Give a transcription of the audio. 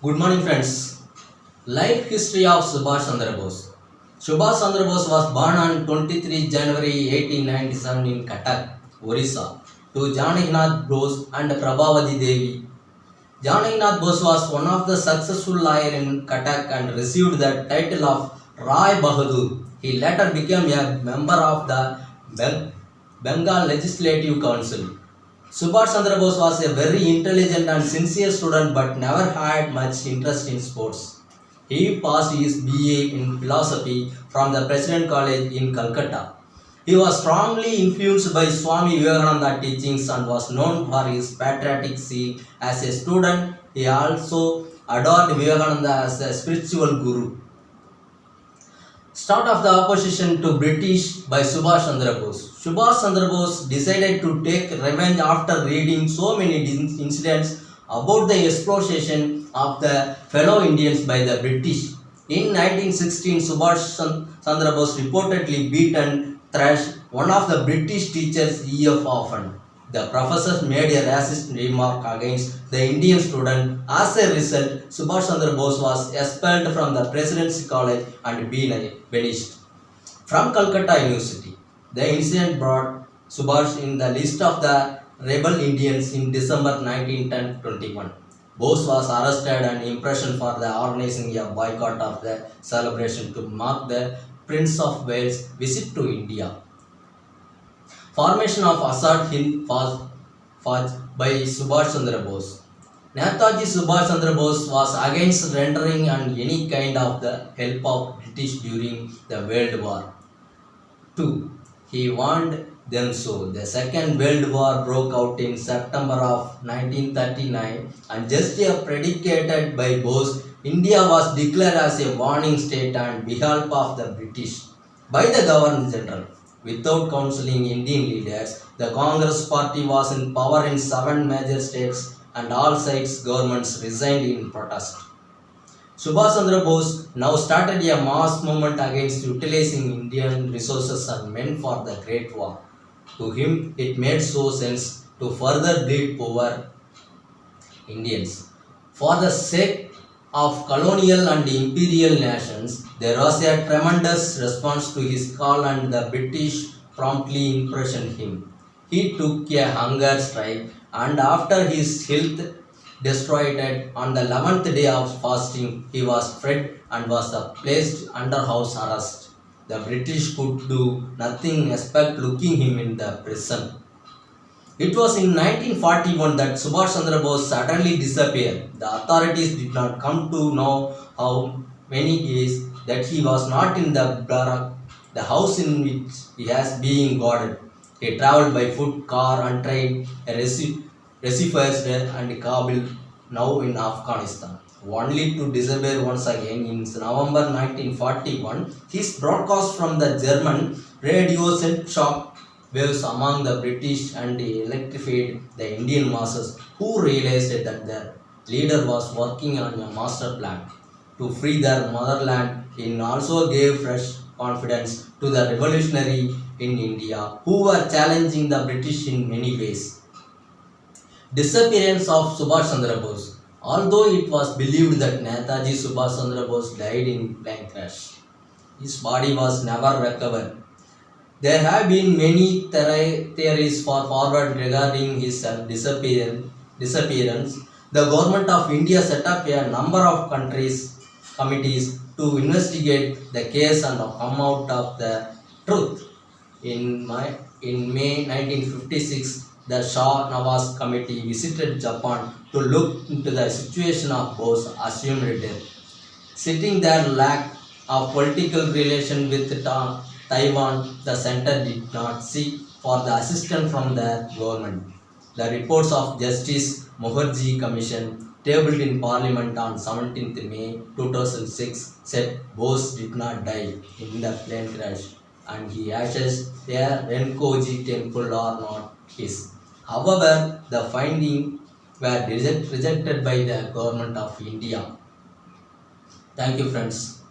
Good morning, friends. Life history of Subhash Chandra Bose. Subhash Chandra Bose was born on 23 January 1897 in Cuttack, Orissa, to Janakinath Bose and Prabhavati Devi. Janakinath Bose was one of the successful lawyers in Cuttack and received the title of Rai Bahadur. He later became a member of the Bengal Legislative Council. Subhash Chandra Bose was a very intelligent and sincere student but never had much interest in sports. He passed his BA in philosophy from the President College in Calcutta. He was strongly influenced by Swami Vivekananda teachings and was known for his patriotic zeal. As a student, he also adored Vivekananda as a spiritual guru. Start of the opposition to British by Subhash Chandra Bose. Subhash Chandra Bose decided to take revenge after reading so many incidents about the exploitation of the fellow Indians by the British. In 1916, Subhash Chandra Bose reportedly beat and thrashed one of the British teachers E.F. Often. The professor made a racist remark against the Indian student. As a result, Subhash Chandra Bose was expelled from the Presidency College and banished from Calcutta University. The incident brought Subhash in the list of the rebel Indians in December 1921. Bose was arrested and imprisoned for the organizing a boycott of the celebration to mark the Prince of Wales' visit to India. Formation of Azad Hind Fauj by Subhash Chandra Bose. Netaji Subhash Chandra Bose was against rendering and any kind of the help of British during the World War II. He warned them so. The Second World War broke out in September of 1939 and just predicated by Bose, India was declared as a warning state on behalf of the British by the Governor General. Without counseling Indian leaders, the Congress party was in power in 7 major states and all sides governments resigned in protest. Subhash Chandra Bose now started a mass movement against utilizing Indian resources and men for the Great War. To him, it made so sense to further bleed poor Indians. For the sake of colonial and imperial nations, there was a tremendous response to his call and the British promptly imprisoned him. He took a hunger strike and after his health deteriorated on the 11th day of fasting, he was freed and was placed under house arrest. The British could do nothing except locking him in the prison. It was in 1941 that Subhash Chandra Bose suddenly disappeared. The authorities did not come to know how many days that he was not in the barrack, the house in which he has been guarded. He travelled by foot, car and train, Recife and Kabul, now in Afghanistan, only to disappear once again in November 1941. His broadcast from the German radio sent shock waves among the British and electrified the Indian masses who realized that their leader was working on a master plan to free their motherland. He also gave fresh confidence to the revolutionary in India who were challenging the British in many ways. Disappearance of Subhash Chandra Bose. Although it was believed that Netaji Subhash Chandra Bose died in plane crash, his body was never recovered. There have been many theories forward regarding his disappearance. The government of India set up a number of committees to investigate the case and come out of the truth. In May 1956, the Shah Nawaz Committee visited Japan to look into the situation of Bose assumed death. Citing their lack of political relation with Taiwan, the center did not seek for the assistance from the government. The reports of Justice Mukherjee Commission tabled in Parliament on 17th May 2006 said Bose did not die in the plane crash and he ashes a Renkoji temple or not his. However, the findings were rejected by the government of India. Thank you, friends.